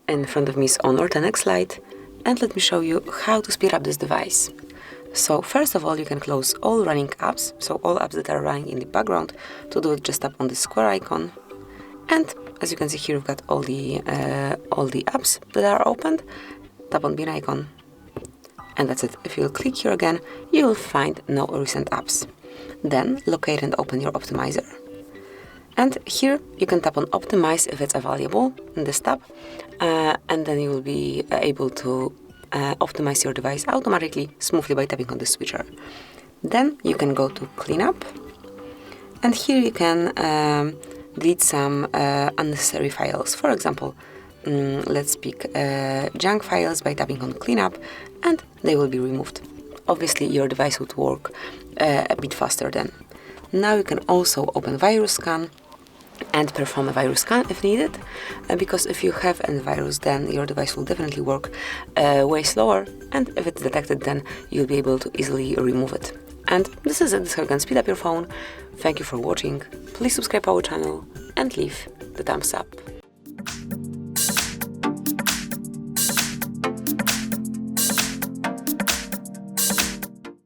In front of me is Honor 10X Lite, and let me show you how to speed up this device. So first of all, you can close all running apps, so all apps that are running in the background. To do it, just tap on the square icon, and as you can see here, we've got all the apps that are opened. Tap on bin icon, and that's it. If you click here again, you will find no recent apps. Then locate and open your optimizer. And here you can tap on optimize if it's available in this tab, and then you will be able to optimize your device automatically, smoothly by tapping on the switcher. Then you can go to cleanup, and here you can delete some unnecessary files. For example, let's pick junk files by tapping on cleanup, and they will be removed. Obviously your device would work a bit faster then. Now you can also open virus scan and perform a virus scan if needed, because if you have a virus, then your device will definitely work way slower, and if it's detected, then you'll be able to easily remove it. And this is it. This is how you can speed up your phone. Thank you for watching. Please subscribe our channel and leave the thumbs up.